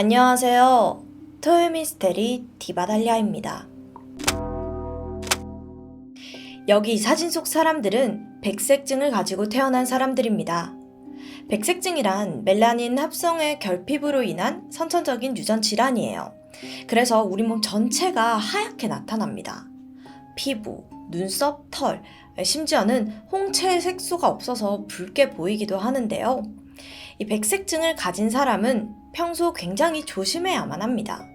안녕하세요. 토요 미스테리 디바달리아입니다. 여기 이 사진 속 사람들은 백색증을 가지고 태어난 사람들입니다. 백색증이란 멜라닌 합성의 결핍으로 인한 선천적인 유전 질환이에요. 그래서 우리 몸 전체가 하얗게 나타납니다. 피부, 눈썹, 털, 심지어는 홍채의 색소가 없어서 붉게 보이기도 하는데요. 이 백색증을 가진 사람은 평소 굉장히 조심해야만 합니다.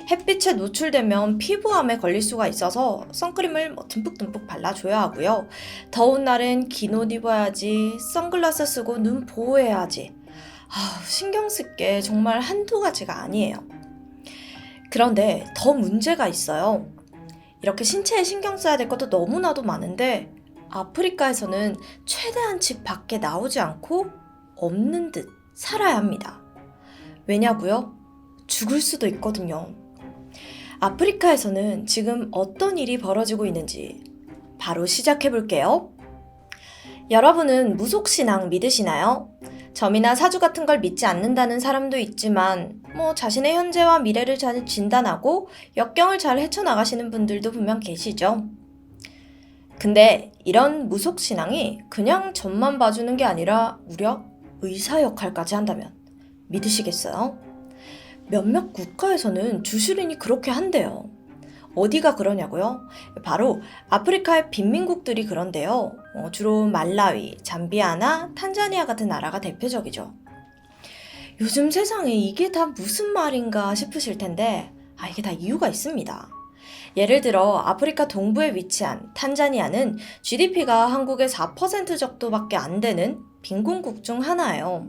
햇빛에 노출되면 피부암에 걸릴 수가 있어서 선크림을 듬뿍듬뿍 발라줘야 하고요. 더운 날엔 긴 옷 입어야지, 선글라스 쓰고 눈 보호해야지. 신경 쓸 게 정말 한두 가지가 아니에요. 그런데 더 문제가 있어요. 이렇게 신체에 신경 써야 될 것도 너무나도 많은데 아프리카에서는 최대한 집 밖에 나오지 않고 없는 듯 살아야 합니다. 왜냐고요? 죽을 수도 있거든요. 아프리카에서는 지금 어떤 일이 벌어지고 있는지 바로 시작해 볼게요. 여러분은 무속신앙 믿으시나요? 점이나 사주 같은 걸 믿지 않는다는 사람도 있지만 자신의 현재와 미래를 잘 진단하고 역경을 잘 헤쳐나가시는 분들도 분명 계시죠. 근데 이런 무속신앙이 그냥 점만 봐주는 게 아니라 무려 의사 역할까지 한다면 믿으시겠어요? 몇몇 국가에서는 주술인이 그렇게 한대요. 어디가 그러냐고요? 바로 아프리카의 빈민국들이 그런데요. 주로 말라위, 잠비아나 탄자니아 같은 나라가 대표적이죠. 요즘 세상에 이게 다 무슨 말인가 싶으실 텐데 이게 다 이유가 있습니다. 예를 들어 아프리카 동부에 위치한 탄자니아는 GDP가 한국의 4% 정도밖에 안 되는 빈곤국 중 하나예요.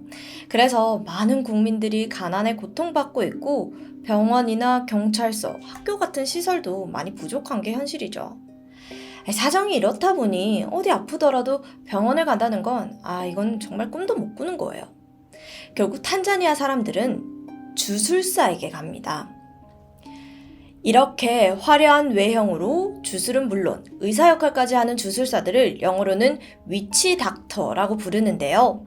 그래서 많은 국민들이 가난에 고통받고 있고 병원이나 경찰서, 학교 같은 시설도 많이 부족한 게 현실이죠. 사정이 이렇다 보니 어디 아프더라도 병원을 간다는 건 이건 정말 꿈도 못 꾸는 거예요. 결국 탄자니아 사람들은 주술사에게 갑니다. 이렇게 화려한 외형으로 주술은 물론 의사 역할까지 하는 주술사들을 영어로는 위치 닥터라고 부르는데요.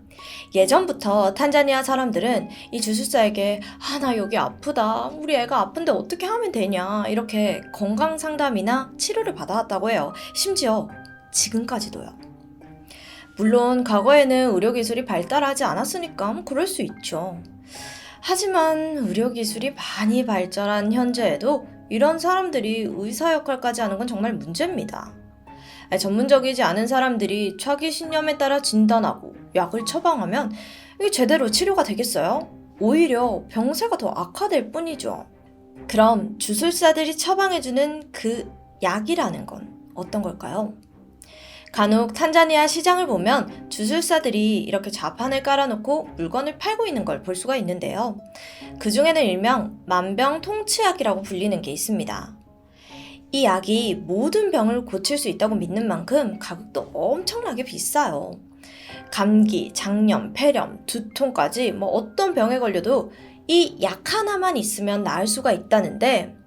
예전부터 탄자니아 사람들은 이 주술사에게 나 여기 아프다, 우리 애가 아픈데 어떻게 하면 되냐 이렇게 건강 상담이나 치료를 받아왔다고 해요. 심지어 지금까지도요. 물론 과거에는 의료기술이 발달하지 않았으니까 그럴 수 있죠. 하지만 의료기술이 많이 발전한 현재에도 이런 사람들이 의사 역할까지 하는 건 정말 문제입니다. 전문적이지 않은 사람들이 자기 신념에 따라 진단하고 약을 처방하면 이게 제대로 치료가 되겠어요? 오히려 병세가 더 악화될 뿐이죠. 그럼 주술사들이 처방해주는 그 약이라는 건 어떤 걸까요? 간혹 탄자니아 시장을 보면 주술사들이 이렇게 좌판을 깔아놓고 물건을 팔고 있는 걸 볼 수가 있는데요. 그 중에는 일명 만병통치약이라고 불리는 게 있습니다. 이 약이 모든 병을 고칠 수 있다고 믿는 만큼 가격도 엄청나게 비싸요. 감기, 장염, 폐렴, 두통까지 어떤 병에 걸려도 이 약 하나만 있으면 나을 수가 있다는데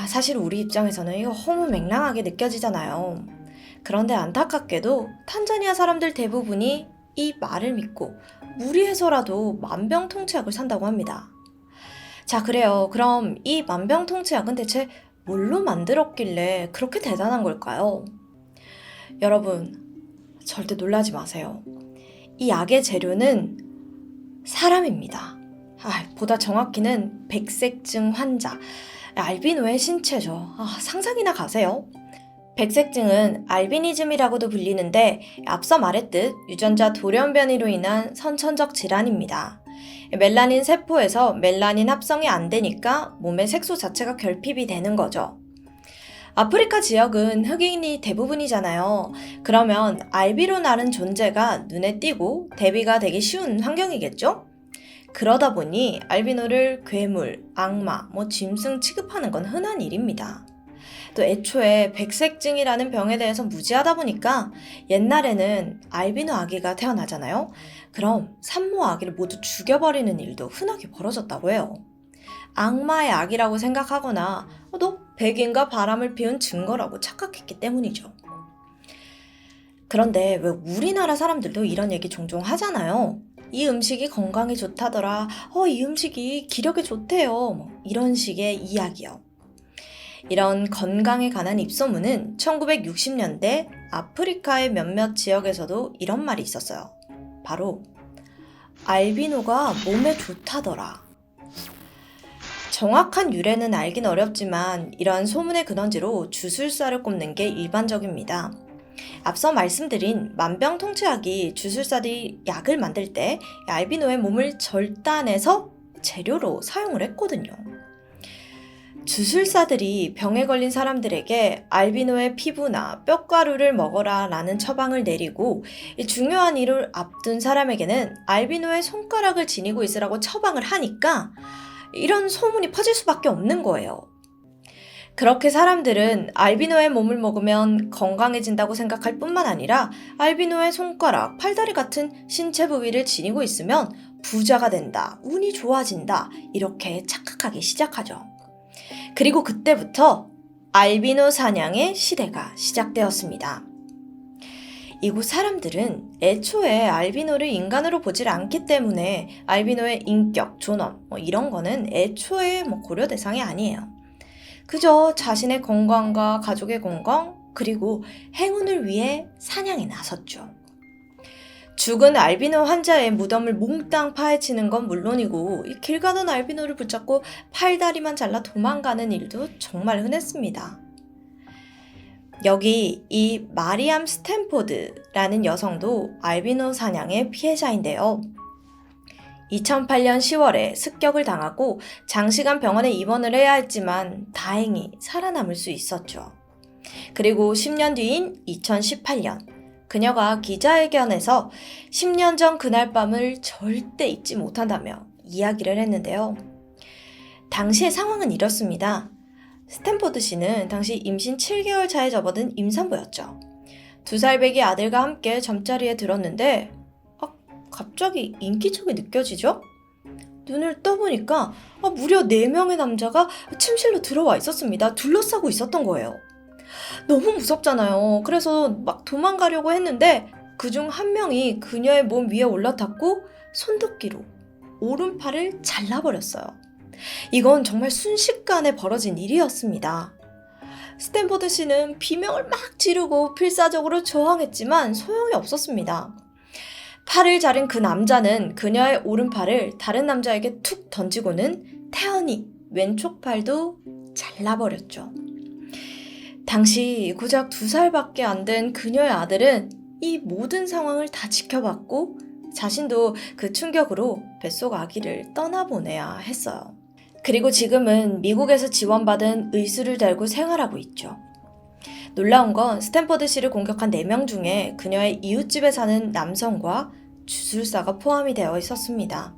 사실 우리 입장에서는 이거 허무맹랑하게 느껴지잖아요. 그런데 안타깝게도 탄자니아 사람들 대부분이 이 말을 믿고 무리해서라도 만병통치약을 산다고 합니다. 자, 그래요. 그럼 이 만병통치약은 대체 뭘로 만들었길래 그렇게 대단한 걸까요? 여러분, 절대 놀라지 마세요. 이 약의 재료는 사람입니다. 보다 정확히는 백색증 환자, 알비노의 신체죠. 상상이나 가세요. 백색증은 알비니즘이라고도 불리는데 앞서 말했듯 유전자 돌연변이로 인한 선천적 질환입니다. 멜라닌 세포에서 멜라닌 합성이 안 되니까 몸의 색소 자체가 결핍이 되는 거죠. 아프리카 지역은 흑인이 대부분이잖아요. 그러면 알비노라는 존재가 눈에 띄고 대비가 되기 쉬운 환경이겠죠? 그러다 보니 알비노를 괴물, 악마, 짐승 취급하는 건 흔한 일입니다. 또 애초에 백색증이라는 병에 대해서 무지하다 보니까 옛날에는 알비노 아기가 태어나잖아요. 그럼 산모 아기를 모두 죽여버리는 일도 흔하게 벌어졌다고 해요. 악마의 아기라고 생각하거나 너 백인과 바람을 피운 증거라고 착각했기 때문이죠. 그런데 왜 우리나라 사람들도 이런 얘기 종종 하잖아요. 이 음식이 건강에 좋다더라. 이 음식이 기력에 좋대요. 이런 식의 이야기요. 이런 건강에 관한 입소문은 1960년대 아프리카의 몇몇 지역에서도 이런 말이 있었어요. 바로 알비노가 몸에 좋다더라. 정확한 유래는 알긴 어렵지만 이러한 소문의 근원지로 주술사를 꼽는 게 일반적입니다. 앞서 말씀드린 만병통치약이 주술사들이 약을 만들 때 알비노의 몸을 절단해서 재료로 사용을 했거든요. 주술사들이 병에 걸린 사람들에게 알비노의 피부나 뼈가루를 먹어라 라는 처방을 내리고 중요한 일을 앞둔 사람에게는 알비노의 손가락을 지니고 있으라고 처방을 하니까 이런 소문이 퍼질 수밖에 없는 거예요. 그렇게 사람들은 알비노의 몸을 먹으면 건강해진다고 생각할 뿐만 아니라 알비노의 손가락, 팔다리 같은 신체 부위를 지니고 있으면 부자가 된다, 운이 좋아진다 이렇게 착각하기 시작하죠. 그리고 그때부터 알비노 사냥의 시대가 시작되었습니다. 이곳 사람들은 애초에 알비노를 인간으로 보질 않기 때문에 알비노의 인격, 존엄 이런 거는 애초에 고려 대상이 아니에요. 그저 자신의 건강과 가족의 건강 그리고 행운을 위해 사냥에 나섰죠. 죽은 알비노 환자의 무덤을 몽땅 파헤치는 건 물론이고 길 가던 알비노를 붙잡고 팔다리만 잘라 도망가는 일도 정말 흔했습니다. 여기 이 마리암 스탠포드라는 여성도 알비노 사냥의 피해자인데요. 2008년 10월에 습격을 당하고 장시간 병원에 입원을 해야 했지만 다행히 살아남을 수 있었죠. 그리고 10년 뒤인 2018년 그녀가 기자회견에서 10년 전 그날 밤을 절대 잊지 못한다며 이야기를 했는데요. 당시의 상황은 이렇습니다. 스탠포드 씨는 당시 임신 7개월 차에 접어든 임산부였죠. 2살배기 아들과 함께 잠자리에 들었는데 갑자기 인기척이 느껴지죠? 눈을 떠보니까 무려 4명의 남자가 침실로 들어와 있었습니다. 둘러싸고 있었던 거예요. 너무 무섭잖아요. 그래서 막 도망가려고 했는데 그중 한 명이 그녀의 몸 위에 올라탔고 손도끼로 오른팔을 잘라버렸어요. 이건 정말 순식간에 벌어진 일이었습니다. 스탠포드 씨는 비명을 막 지르고 필사적으로 저항했지만 소용이 없었습니다. 팔을 자른 그 남자는 그녀의 오른팔을 다른 남자에게 툭 던지고는 태연히 왼쪽 팔도 잘라버렸죠. 당시 고작 2살밖에 안 된 그녀의 아들은 이 모든 상황을 다 지켜봤고 자신도 그 충격으로 뱃속 아기를 떠나보내야 했어요. 그리고 지금은 미국에서 지원받은 의수를 달고 생활하고 있죠. 놀라운 건 스탠포드 씨를 공격한 4명 중에 그녀의 이웃집에 사는 남성과 주술사가 포함이 되어 있었습니다.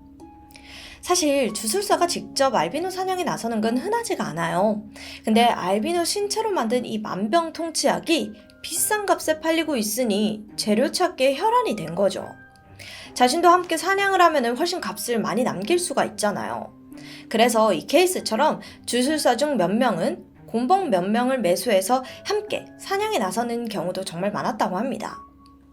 사실 주술사가 직접 알비노 사냥에 나서는 건 흔하지가 않아요. 근데 알비노 신체로 만든 이 만병통치약이 비싼 값에 팔리고 있으니 재료 찾기에 혈안이 된 거죠. 자신도 함께 사냥을 하면 훨씬 값을 많이 남길 수가 있잖아요. 그래서 이 케이스처럼 주술사 중 몇 명은 공범 몇 명을 매수해서 함께 사냥에 나서는 경우도 정말 많았다고 합니다.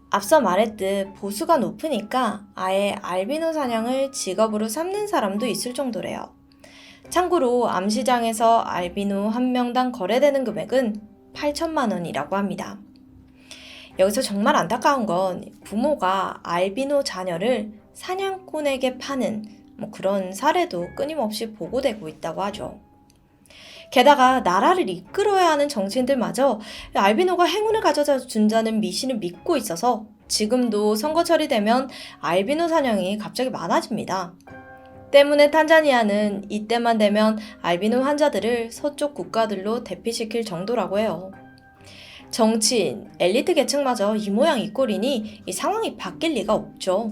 앞서 말했듯 보수가 높으니까 아예 알비노 사냥을 직업으로 삼는 사람도 있을 정도래요. 참고로 암시장에서 알비노 한 명당 거래되는 금액은 8천만 원이라고 합니다. 여기서 정말 안타까운 건 부모가 알비노 자녀를 사냥꾼에게 파는 그런 사례도 끊임없이 보고되고 있다고 하죠. 게다가 나라를 이끌어야 하는 정치인들마저 알비노가 행운을 가져다 준다는 미신을 믿고 있어서 지금도 선거철이 되면 알비노 사냥이 갑자기 많아집니다. 때문에 탄자니아는 이때만 되면 알비노 환자들을 서쪽 국가들로 대피시킬 정도라고 해요. 정치인, 엘리트 계층마저 이 모양 이 꼴이니 이 상황이 바뀔 리가 없죠.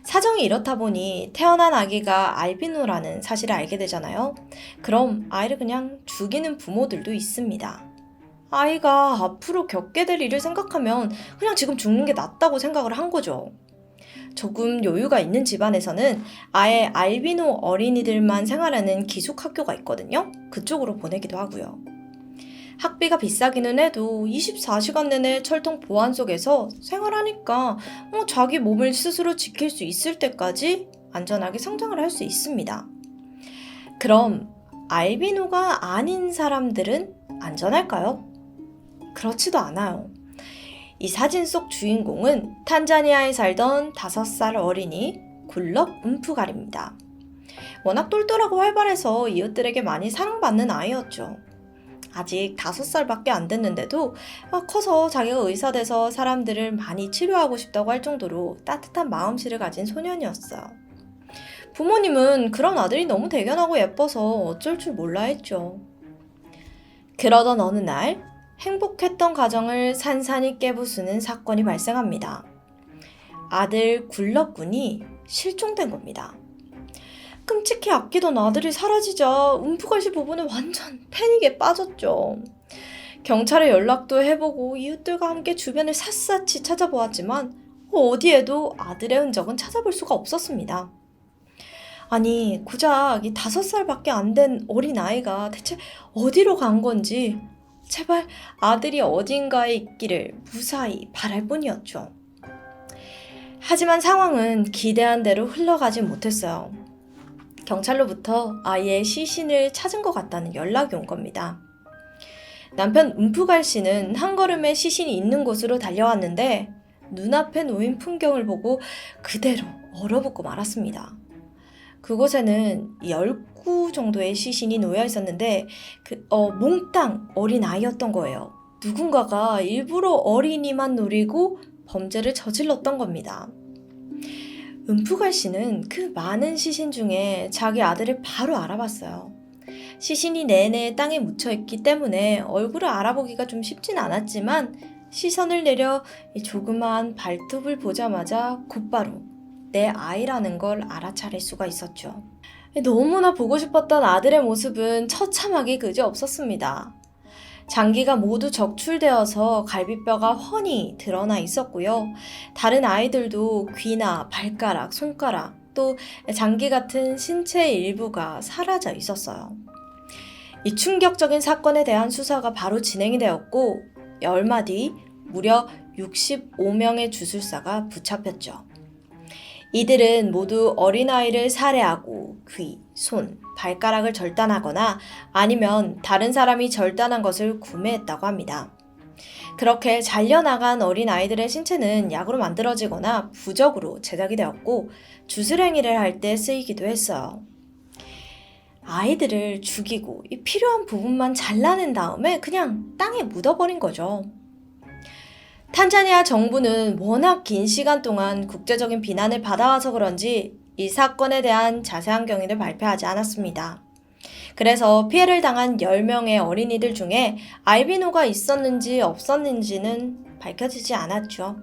사정이 이렇다 보니 태어난 아기가 알비노라는 사실을 알게 되잖아요. 그럼 아이를 그냥 죽이는 부모들도 있습니다. 아이가 앞으로 겪게 될 일을 생각하면 그냥 지금 죽는 게 낫다고 생각을 한 거죠. 조금 여유가 있는 집안에서는 아예 알비노 어린이들만 생활하는 기숙학교가 있거든요. 그쪽으로 보내기도 하고요. 학비가 비싸기는 해도 24시간 내내 철통 보안 속에서 생활하니까 자기 몸을 스스로 지킬 수 있을 때까지 안전하게 성장을 할 수 있습니다. 그럼 알비노가 아닌 사람들은 안전할까요? 그렇지도 않아요. 이 사진 속 주인공은 탄자니아에 살던 5살 어린이 굴럭 움프갈입니다. 워낙 똘똘하고 활발해서 이웃들에게 많이 사랑받는 아이였죠. 아직 5살밖에 안 됐는데도 커서 자기가 의사 돼서 사람들을 많이 치료하고 싶다고 할 정도로 따뜻한 마음씨를 가진 소년이었어요. 부모님은 그런 아들이 너무 대견하고 예뻐서 어쩔 줄 몰라 했죠. 그러던 어느 날 행복했던 가정을 산산이 깨부수는 사건이 발생합니다. 아들 굴럭군이 실종된 겁니다. 끔찍히 아끼던 아들이 사라지자 움프갈씨 부부는 완전 패닉에 빠졌죠. 경찰에 연락도 해보고 이웃들과 함께 주변을 샅샅이 찾아보았지만 어디에도 아들의 흔적은 찾아볼 수가 없었습니다. 아니, 고작 이 5살밖에 안 된 어린아이가 대체 어디로 간 건지 제발 아들이 어딘가에 있기를 무사히 바랄 뿐이었죠. 하지만 상황은 기대한 대로 흘러가지 못했어요. 경찰로부터 아이의 시신을 찾은 것 같다는 연락이 온 겁니다. 남편 움프갈 씨는 한 걸음에 시신이 있는 곳으로 달려왔는데 눈앞에 놓인 풍경을 보고 그대로 얼어붙고 말았습니다. 그곳에는 10구 정도의 시신이 놓여 있었는데 몽땅 어린 아이였던 거예요. 누군가가 일부러 어린이만 노리고 범죄를 저질렀던 겁니다. 움프갈 씨는 그 많은 시신 중에 자기 아들을 바로 알아봤어요. 시신이 내내 땅에 묻혀있기 때문에 얼굴을 알아보기가 좀 쉽진 않았지만 시선을 내려 이 조그마한 발톱을 보자마자 곧바로 내 아이라는 걸 알아차릴 수가 있었죠. 너무나 보고 싶었던 아들의 모습은 처참하기 그지없었습니다. 장기가 모두 적출되어서 갈비뼈가 훤히 드러나 있었고요. 다른 아이들도 귀나 발가락, 손가락, 또 장기 같은 신체의 일부가 사라져 있었어요. 이 충격적인 사건에 대한 수사가 바로 진행이 되었고 얼마 뒤 무려 65명의 주술사가 붙잡혔죠. 이들은 모두 어린아이를 살해하고 귀, 손, 발가락을 절단하거나 아니면 다른 사람이 절단한 것을 구매했다고 합니다. 그렇게 잘려나간 어린아이들의 신체는 약으로 만들어지거나 부적으로 제작이 되었고 주술행위를 할 때 쓰이기도 했어요. 아이들을 죽이고 필요한 부분만 잘라낸 다음에 그냥 땅에 묻어버린 거죠. 탄자니아 정부는 워낙 긴 시간 동안 국제적인 비난을 받아와서 그런지 이 사건에 대한 자세한 경위를 발표하지 않았습니다. 그래서 피해를 당한 10명의 어린이들 중에 알비노가 있었는지 없었는지는 밝혀지지 않았죠.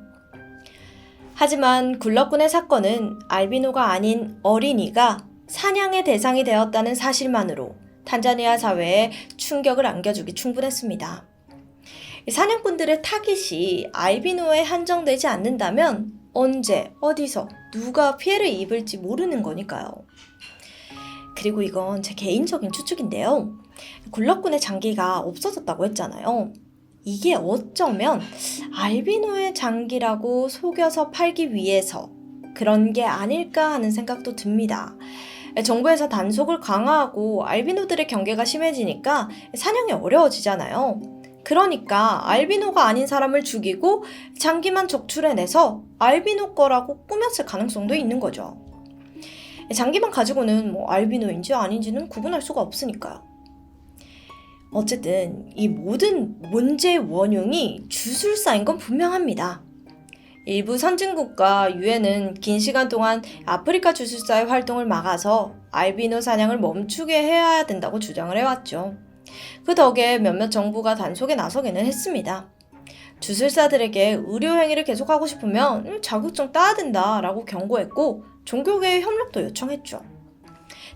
하지만 굴럭군의 사건은 알비노가 아닌 어린이가 사냥의 대상이 되었다는 사실만으로 탄자니아 사회에 충격을 안겨주기 충분했습니다. 사냥꾼들의 타깃이 알비노에 한정되지 않는다면 언제, 어디서, 누가 피해를 입을지 모르는 거니까요. 그리고 이건 제 개인적인 추측인데요. 굴럭군의 장기가 없어졌다고 했잖아요. 이게 어쩌면 알비노의 장기라고 속여서 팔기 위해서 그런 게 아닐까 하는 생각도 듭니다. 정부에서 단속을 강화하고 알비노들의 경계가 심해지니까 사냥이 어려워지잖아요. 그러니까 알비노가 아닌 사람을 죽이고 장기만 적출해내서 알비노 거라고 꾸몄을 가능성도 있는 거죠. 장기만 가지고는 알비노인지 아닌지는 구분할 수가 없으니까요. 어쨌든 이 모든 문제의 원흉이 주술사인 건 분명합니다. 일부 선진국과 유엔은 긴 시간 동안 아프리카 주술사의 활동을 막아서 알비노 사냥을 멈추게 해야 된다고 주장을 해왔죠. 그 덕에 몇몇 정부가 단속에 나서기는 했습니다. 주술사들에게 의료행위를 계속하고 싶으면 자격증 따야 된다라고 경고했고 종교계의 협력도 요청했죠.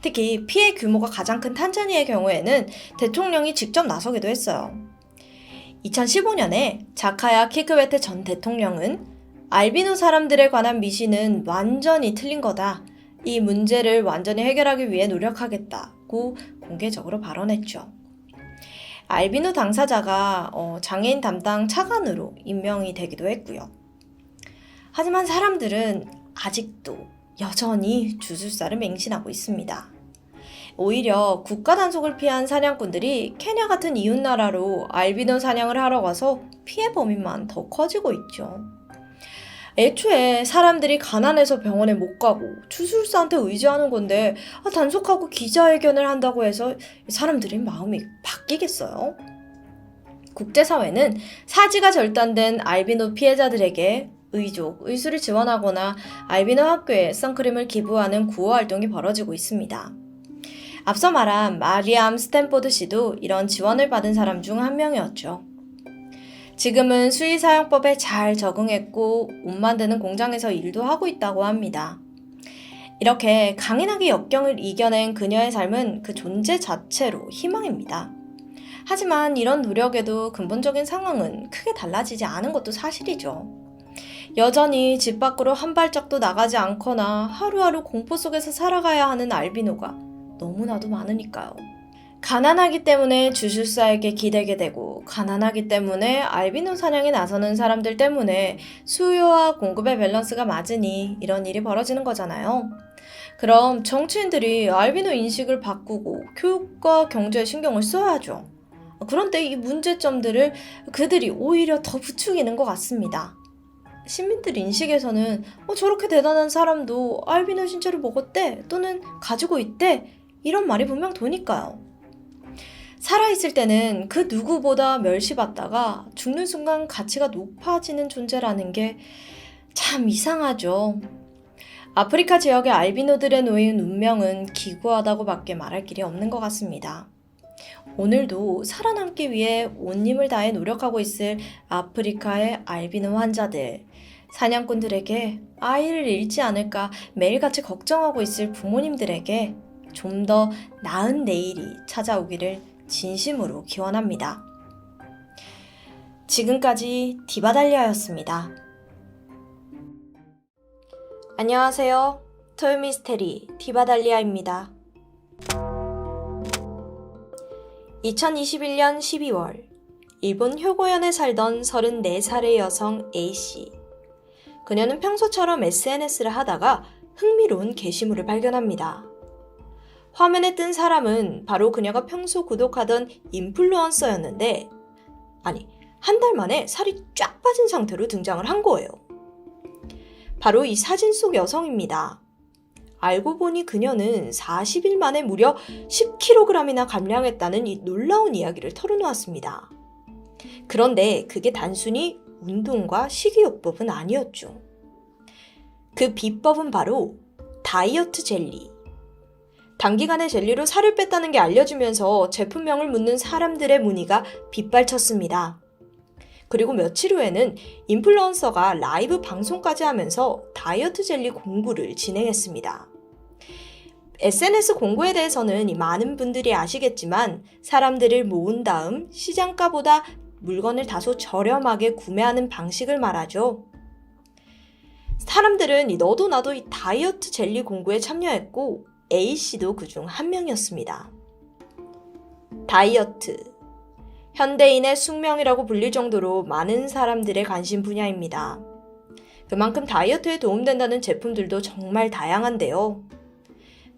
특히 피해 규모가 가장 큰 탄자니아의 경우에는 대통령이 직접 나서기도 했어요. 2015년에 자카야 키크웨테 전 대통령은 알비노 사람들에 관한 미신은 완전히 틀린 거다. 이 문제를 완전히 해결하기 위해 노력하겠다고 공개적으로 발언했죠. 알비노 당사자가 장애인 담당 차관으로 임명이 되기도 했고요. 하지만 사람들은 아직도 여전히 주술사를 맹신하고 있습니다. 오히려 국가 단속을 피한 사냥꾼들이 케냐 같은 이웃나라로 알비노 사냥을 하러 가서 피해 범위만 더 커지고 있죠. 애초에 사람들이 가난해서 병원에 못 가고 주술사한테 의지하는 건데 단속하고 기자회견을 한다고 해서 사람들이 마음이 바뀌겠어요? 국제사회는 사지가 절단된 알비노 피해자들에게 의족, 의술을 지원하거나 알비노 학교에 선크림을 기부하는 구호 활동이 벌어지고 있습니다. 앞서 말한 마리암 스탠포드 씨도 이런 지원을 받은 사람 중 한 명이었죠. 지금은 수의사용법에 잘 적응했고 옷 만드는 공장에서 일도 하고 있다고 합니다. 이렇게 강인하게 역경을 이겨낸 그녀의 삶은 그 존재 자체로 희망입니다. 하지만 이런 노력에도 근본적인 상황은 크게 달라지지 않은 것도 사실이죠. 여전히 집 밖으로 한 발짝도 나가지 않거나 하루하루 공포 속에서 살아가야 하는 알비노가 너무나도 많으니까요. 가난하기 때문에 주술사에게 기대게 되고 가난하기 때문에 알비노 사냥에 나서는 사람들 때문에 수요와 공급의 밸런스가 맞으니 이런 일이 벌어지는 거잖아요. 그럼 정치인들이 알비노 인식을 바꾸고 교육과 경제에 신경을 써야죠. 그런데 이 문제점들을 그들이 오히려 더 부추기는 것 같습니다. 시민들 인식에서는 저렇게 대단한 사람도 알비노 신체를 먹었대 또는 가지고 있대 이런 말이 분명 도니까요. 살아있을 때는 그 누구보다 멸시받다가 죽는 순간 가치가 높아지는 존재라는 게 참 이상하죠. 아프리카 지역의 알비노들의 놓인 운명은 기구하다고 밖에 말할 길이 없는 것 같습니다. 오늘도 살아남기 위해 온 힘을 다해 노력하고 있을 아프리카의 알비노 환자들, 사냥꾼들에게 아이를 잃지 않을까 매일같이 걱정하고 있을 부모님들에게 좀 더 나은 내일이 찾아오기를 진심으로 기원합니다. 지금까지 디바달리아였습니다. 안녕하세요. 토요미스테리 디바달리아입니다. 2021년 12월 일본 효고현에 살던 34살의 여성 A씨. 그녀는 평소처럼 SNS를 하다가 흥미로운 게시물을 발견합니다. 화면에 뜬 사람은 바로 그녀가 평소 구독하던 인플루언서였는데 한 달 만에 살이 쫙 빠진 상태로 등장을 한 거예요. 바로 이 사진 속 여성입니다. 알고 보니 그녀는 40일 만에 무려 10kg이나 감량했다는 이 놀라운 이야기를 털어놓았습니다. 그런데 그게 단순히 운동과 식이요법은 아니었죠. 그 비법은 바로 다이어트 젤리. 단기간에 젤리로 살을 뺐다는 게 알려지면서 제품명을 묻는 사람들의 문의가 빗발쳤습니다. 그리고 며칠 후에는 인플루언서가 라이브 방송까지 하면서 다이어트 젤리 공구를 진행했습니다. SNS 공구에 대해서는 많은 분들이 아시겠지만 사람들을 모은 다음 시장가보다 물건을 다소 저렴하게 구매하는 방식을 말하죠. 사람들은 너도 나도 이 다이어트 젤리 공구에 참여했고 A씨도 그중 한 명이었습니다. 다이어트. 현대인의 숙명이라고 불릴 정도로 많은 사람들의 관심 분야입니다. 그만큼 다이어트에 도움된다는 제품들도 정말 다양한데요.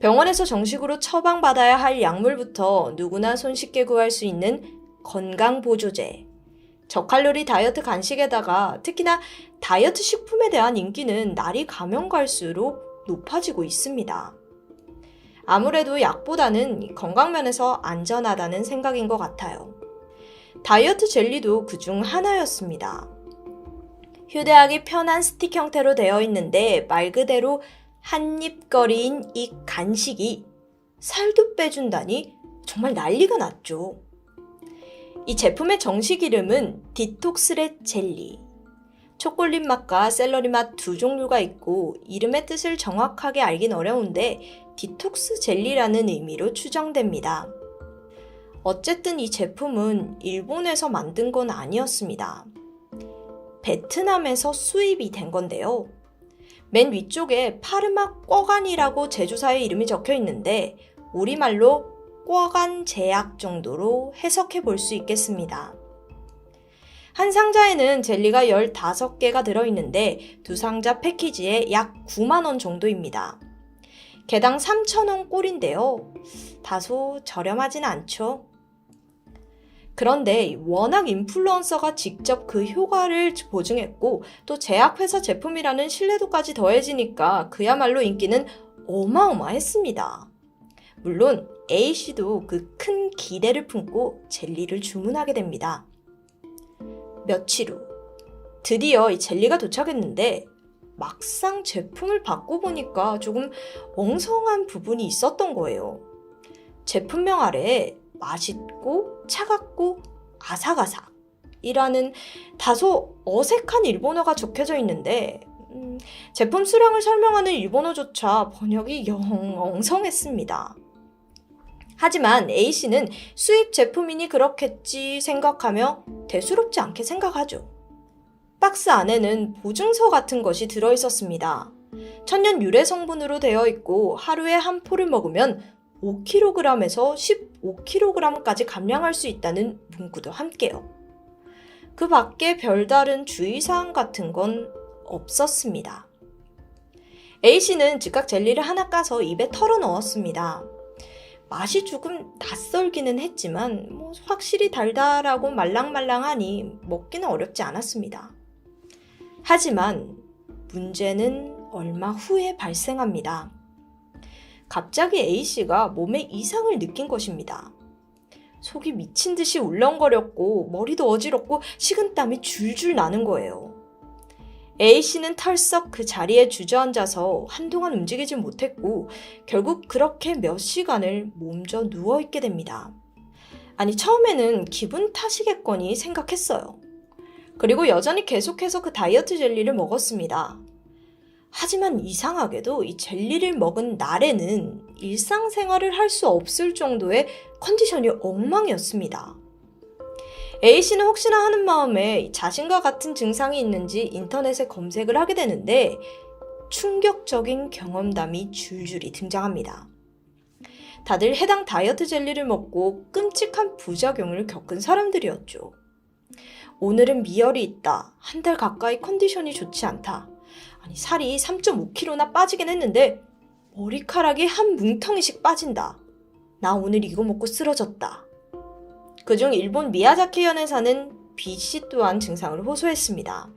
병원에서 정식으로 처방받아야 할 약물부터 누구나 손쉽게 구할 수 있는 건강보조제, 저칼로리 다이어트 간식에다가 특히나 다이어트 식품에 대한 인기는 날이 가면 갈수록 높아지고 있습니다. 아무래도 약보다는 건강면에서 안전하다는 생각인 것 같아요. 다이어트 젤리도 그중 하나였습니다. 휴대하기 편한 스틱 형태로 되어 있는데 말 그대로 한입거리인 이 간식이 살도 빼준다니 정말 난리가 났죠. 이 제품의 정식 이름은 디톡스렛 젤리. 초콜릿 맛과 샐러리 맛 두 종류가 있고 이름의 뜻을 정확하게 알긴 어려운데 디톡스 젤리라는 의미로 추정됩니다. 어쨌든 이 제품은 일본에서 만든 건 아니었습니다. 베트남에서 수입이 된 건데요. 맨 위쪽에 파르마 꿔간이라고 제조사의 이름이 적혀 있는데 우리말로 약과간 제약 정도로 해석해 볼 수 있겠습니다. 한 상자에는 젤리가 15개가 들어있는데 두 상자 패키지에 약 9만 원 정도입니다. 개당 3,000원 꼴인데요. 다소 저렴하진 않죠. 그런데 워낙 인플루언서가 직접 그 효과를 보증했고 또 제약회사 제품이라는 신뢰도까지 더해지니까 그야말로 인기는 어마어마했습니다. 물론 A씨도 그 큰 기대를 품고 젤리를 주문하게 됩니다. 며칠 후 드디어 이 젤리가 도착했는데 막상 제품을 받고 보니까 조금 엉성한 부분이 있었던 거예요. 제품명 아래에 맛있고 차갑고 아삭아삭이라는 다소 어색한 일본어가 적혀져 있는데 제품 수량을 설명하는 일본어조차 번역이 영 엉성했습니다. 하지만 A씨는 수입 제품이니 그렇겠지 생각하며 대수롭지 않게 생각하죠. 박스 안에는 보증서 같은 것이 들어있었습니다. 천연 유래 성분으로 되어 있고 하루에 한 포를 먹으면 5kg에서 15kg까지 감량할 수 있다는 문구도 함께요. 그 밖에 별다른 주의사항 같은 건 없었습니다. A씨는 즉각 젤리를 하나 까서 입에 털어 넣었습니다. 맛이 조금 낯설기는 했지만 확실히 달달하고 말랑말랑하니 먹기는 어렵지 않았습니다. 하지만 문제는 얼마 후에 발생합니다. 갑자기 A씨가 몸에 이상을 느낀 것입니다. 속이 미친 듯이 울렁거렸고 머리도 어지럽고 식은땀이 줄줄 나는 거예요. A씨는 털썩 그 자리에 주저앉아서 한동안 움직이지 못했고 결국 그렇게 몇 시간을 몸져 누워있게 됩니다. 아니 처음에는 기분 탓이겠거니 생각했어요. 그리고 여전히 계속해서 그 다이어트 젤리를 먹었습니다. 하지만 이상하게도 이 젤리를 먹은 날에는 일상생활을 할 수 없을 정도의 컨디션이 엉망이었습니다. A씨는 혹시나 하는 마음에 자신과 같은 증상이 있는지 인터넷에 검색을 하게 되는데 충격적인 경험담이 줄줄이 등장합니다. 다들 해당 다이어트 젤리를 먹고 끔찍한 부작용을 겪은 사람들이었죠. 오늘은 미열이 있다. 한 달 가까이 컨디션이 좋지 않다. 아니 살이 3.5kg나 빠지긴 했는데 머리카락이 한 뭉텅이씩 빠진다. 나 오늘 이거 먹고 쓰러졌다. 그중 일본 미야자키현에 사는 B씨 또한 증상을 호소했습니다.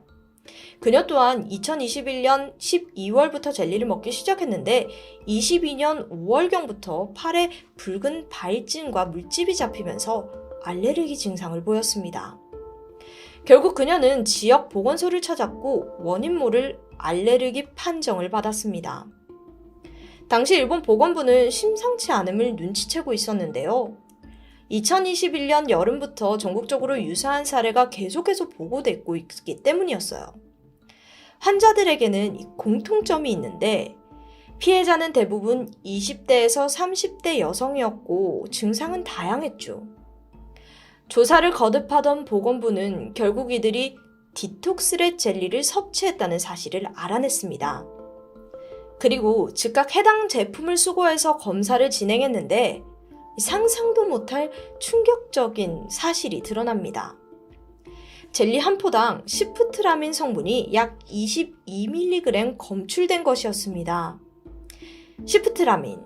그녀 또한 2021년 12월부터 젤리를 먹기 시작했는데 22년 5월경부터 팔에 붉은 발진과 물집이 잡히면서 알레르기 증상을 보였습니다. 결국 그녀는 지역 보건소를 찾았고 원인 모를 알레르기 판정을 받았습니다. 당시 일본 보건부는 심상치 않음을 눈치채고 있었는데요. 2021년 여름부터 전국적으로 유사한 사례가 계속해서 보고되고 있기 때문이었어요. 환자들에게는 공통점이 있는데 피해자는 대부분 20대에서 30대 여성이었고 증상은 다양했죠. 조사를 거듭하던 보건부는 결국 이들이 디톡스렛 젤리를 섭취했다는 사실을 알아냈습니다. 그리고 즉각 해당 제품을 수거해서 검사를 진행했는데 상상도 못할 충격적인 사실이 드러납니다. 젤리 한 포당 시프트라민 성분이 약 22mg 검출된 것이었습니다. 시프트라민,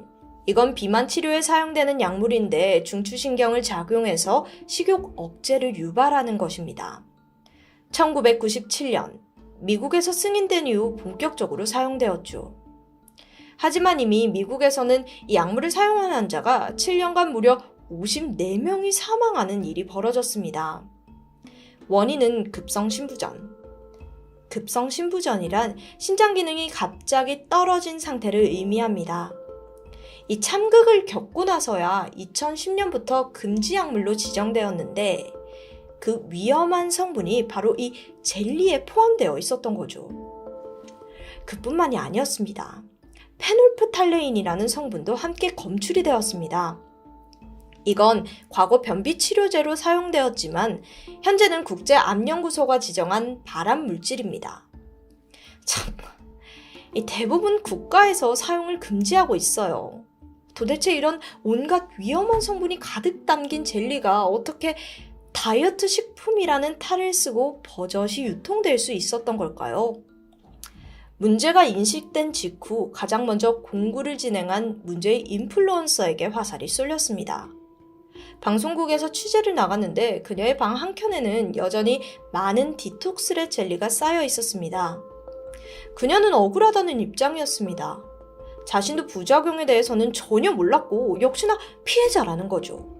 이건 비만 치료에 사용되는 약물인데 중추신경을 작용해서 식욕 억제를 유발하는 것입니다. 1997년 미국에서 승인된 이후 본격적으로 사용되었죠. 하지만 이미 미국에서는 이 약물을 사용한 환자가 7년간 무려 54명이 사망하는 일이 벌어졌습니다. 원인은 급성신부전. 급성신부전이란 신장 기능이 갑자기 떨어진 상태를 의미합니다. 이 참극을 겪고 나서야 2010년부터 금지 약물로 지정되었는데 그 위험한 성분이 바로 이 젤리에 포함되어 있었던 거죠. 그뿐만이 아니었습니다. 페놀프탈레인이라는 성분도 함께 검출이 되었습니다. 이건 과거 변비 치료제로 사용되었지만 현재는 국제암연구소가 지정한 발암 물질입니다. 참, 대부분 국가에서 사용을 금지하고 있어요. 도대체 이런 온갖 위험한 성분이 가득 담긴 젤리가 어떻게 다이어트 식품이라는 탈을 쓰고 버젓이 유통될 수 있었던 걸까요? 문제가 인식된 직후 가장 먼저 공구를 진행한 문제의 인플루언서에게 화살이 쏠렸습니다. 방송국에서 취재를 나갔는데 그녀의 방 한켠에는 여전히 많은 디톡스렛 젤리가 쌓여 있었습니다. 그녀는 억울하다는 입장이었습니다. 자신도 부작용에 대해서는 전혀 몰랐고 역시나 피해자라는 거죠.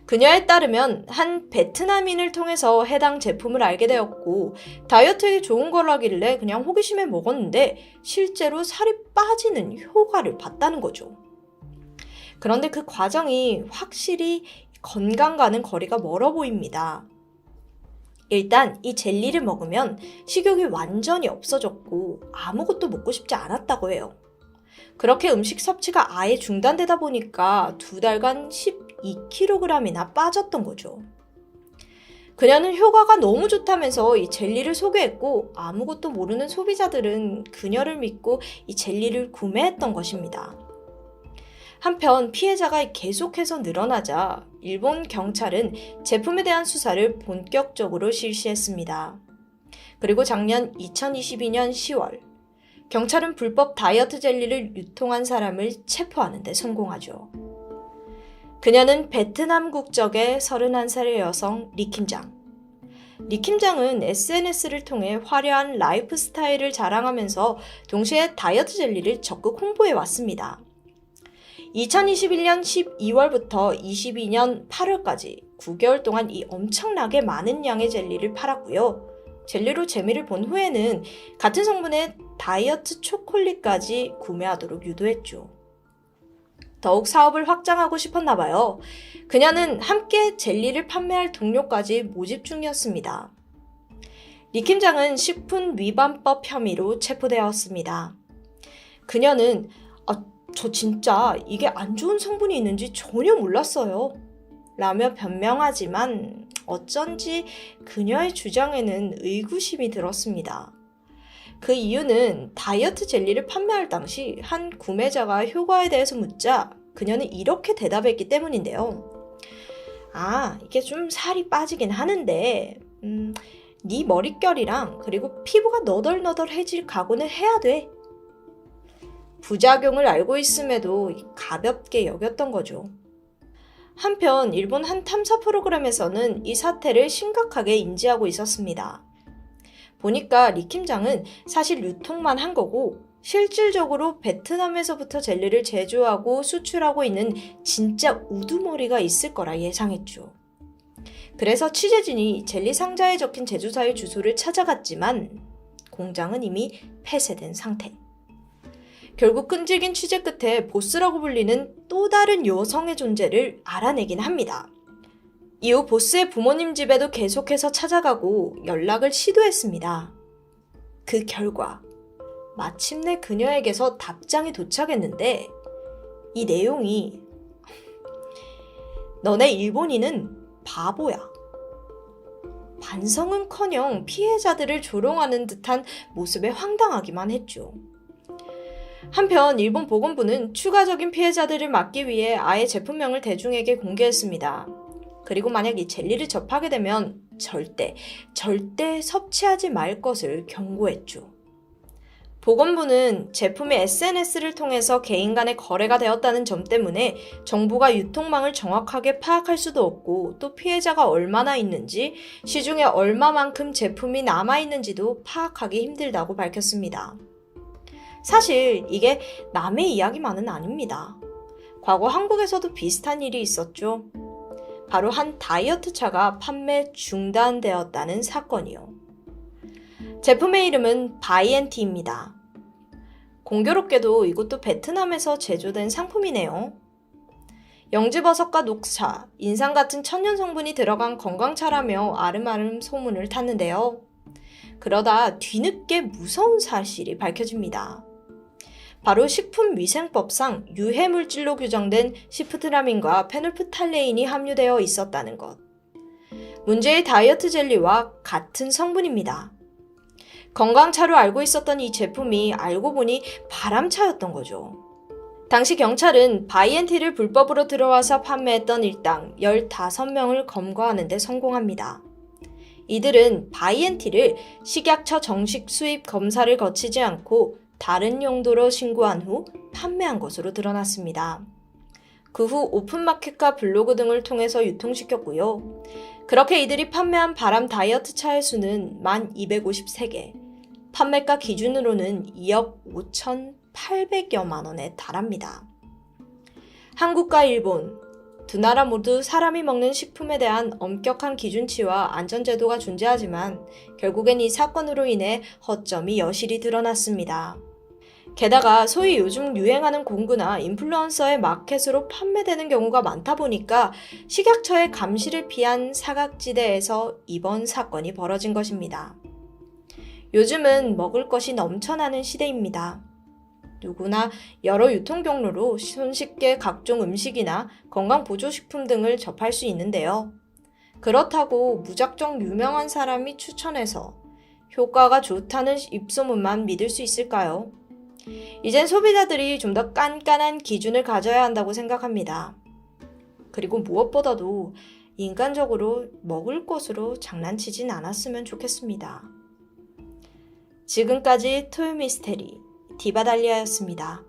그녀에 따르면 한 베트남인을 통해서 해당 제품을 알게 되었고 다이어트에 좋은 거라길래 그냥 호기심에 먹었는데 실제로 살이 빠지는 효과를 봤다는 거죠. 그런데 그 과정이 확실히 건강과는 거리가 멀어 보입니다. 일단 이 젤리를 먹으면 식욕이 완전히 없어졌고 아무것도 먹고 싶지 않았다고 해요. 그렇게 음식 섭취가 아예 중단되다 보니까 2달간 12kg이나 빠졌던 거죠. 그녀는 효과가 너무 좋다면서 이 젤리를 소개했고 아무것도 모르는 소비자들은 그녀를 믿고 이 젤리를 구매했던 것입니다. 한편 피해자가 계속해서 늘어나자 일본 경찰은 제품에 대한 수사를 본격적으로 실시했습니다. 그리고 작년 2022년 10월 경찰은 불법 다이어트 젤리를 유통한 사람을 체포하는 데 성공하죠. 그녀는 베트남 국적의 31살의 여성 리킴장. 리킴장은 SNS를 통해 화려한 라이프 스타일을 자랑하면서 동시에 다이어트 젤리를 적극 홍보해 왔습니다. 2021년 12월부터 22년 8월까지 9개월 동안 이 엄청나게 많은 양의 젤리를 팔았고요. 젤리로 재미를 본 후에는 같은 성분의 다이어트 초콜릿까지 구매하도록 유도했죠. 더욱 사업을 확장하고 싶었나 봐요. 그녀는 함께 젤리를 판매할 동료까지 모집 중이었습니다. 리킴장은 식품위반법 혐의로 체포되었습니다. 그녀는 저 진짜 이게 안 좋은 성분이 있는지 전혀 몰랐어요. 라며 변명하지만 어쩐지 그녀의 주장에는 의구심이 들었습니다. 그 이유는 다이어트 젤리를 판매할 당시 한 구매자가 효과에 대해서 묻자 그녀는 이렇게 대답했기 때문인데요. 이게 좀 살이 빠지긴 하는데 네 머릿결이랑 그리고 피부가 너덜너덜해질 각오는 해야 돼. 부작용을 알고 있음에도 가볍게 여겼던 거죠. 한편 일본 한 탐사 프로그램에서는 이 사태를 심각하게 인지하고 있었습니다. 보니까 리킴장은 사실 유통만 한 거고 실질적으로 베트남에서부터 젤리를 제조하고 수출하고 있는 진짜 우두머리가 있을 거라 예상했죠. 그래서 취재진이 젤리 상자에 적힌 제조사의 주소를 찾아갔지만 공장은 이미 폐쇄된 상태. 결국 끈질긴 취재 끝에 보스라고 불리는 또 다른 여성의 존재를 알아내긴 합니다. 이후 보스의 부모님 집에도 계속해서 찾아가고 연락을 시도했습니다. 그 결과 마침내 그녀에게서 답장이 도착했는데 이 내용이 너네 일본인은 바보야. 반성은커녕 피해자들을 조롱하는 듯한 모습에 황당하기만 했죠. 한편 일본 보건부는 추가적인 피해자들을 막기 위해 아예 제품명을 대중에게 공개했습니다. 그리고 만약 이 젤리를 접하게 되면 절대 섭취하지 말 것을 경고했죠. 보건부는 제품이 SNS를 통해서 개인 간의 거래가 되었다는 점 때문에 정부가 유통망을 정확하게 파악할 수도 없고 또 피해자가 얼마나 있는지, 시중에 얼마만큼 제품이 남아있는지도 파악하기 힘들다고 밝혔습니다. 사실 이게 남의 이야기만은 아닙니다. 과거 한국에서도 비슷한 일이 있었죠. 바로 한 다이어트 차가 판매 중단되었다는 사건이요. 제품의 이름은 바이엔티입니다. 공교롭게도 이것도 베트남에서 제조된 상품이네요. 영지버섯과 녹차, 인삼 같은 천연 성분이 들어간 건강차라며 아름아름 소문을 탔는데요. 그러다 뒤늦게 무서운 사실이 밝혀집니다. 바로 식품위생법상 유해물질로 규정된 시프트라민과 페놀프탈레인이 함유되어 있었다는 것. 문제의 다이어트 젤리와 같은 성분입니다. 건강차로 알고 있었던 이 제품이 알고 보니 바람차였던 거죠. 당시 경찰은 바이엔티를 불법으로 들어와서 판매했던 일당 15명을 검거하는 데 성공합니다. 이들은 바이엔티를 식약처 정식 수입 검사를 거치지 않고 다른 용도로 신고한 후 판매한 것으로 드러났습니다. 그 후 오픈마켓과 블로그 등을 통해서 유통시켰고요. 그렇게 이들이 판매한 바람 다이어트 차의 수는 1,253개, 판매가 기준으로는 2억 5,800여만 원에 달합니다. 한국과 일본, 두 나라 모두 사람이 먹는 식품에 대한 엄격한 기준치와 안전제도가 존재하지만 결국엔 이 사건으로 인해 허점이 여실히 드러났습니다. 게다가 소위 요즘 유행하는 공구나 인플루언서의 마켓으로 판매되는 경우가 많다 보니까 식약처의 감시를 피한 사각지대에서 이번 사건이 벌어진 것입니다. 요즘은 먹을 것이 넘쳐나는 시대입니다. 누구나 여러 유통 경로로 손쉽게 각종 음식이나 건강보조식품 등을 접할 수 있는데요. 그렇다고 무작정 유명한 사람이 추천해서 효과가 좋다는 입소문만 믿을 수 있을까요? 이젠 소비자들이 좀 더 깐깐한 기준을 가져야 한다고 생각합니다. 그리고 무엇보다도 인간적으로 먹을 것으로 장난치진 않았으면 좋겠습니다. 지금까지 토요미스테리 디바달리아였습니다.